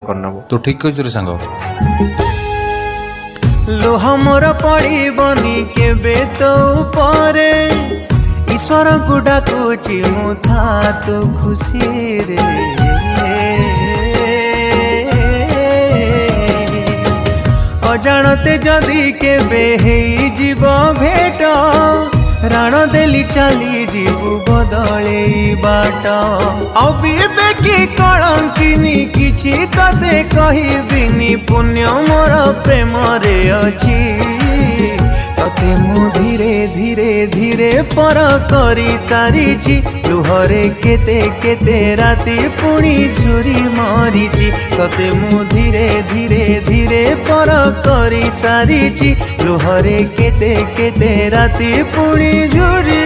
करना तू ठीक कह रे सांग लोह मोर पड़बनी केबे तो परे ईश्वर को डाकुची मु था तो खुशी रे अजाणते जदि केबे हेई जीव भेट राण देली चली जीवु बदले बाट अबे कि कलंकिनी किछि तते कहबिनी पुण्य मोर प्रेम रे अछि तते मु धीरे धीरे धीरे पर करी सारी लुहरे केते केते राति पुणी झुरी मरीची तते मु धीरे धीरे धीरे पर करी सारी लुहरे केते केते राति पुणी झुरी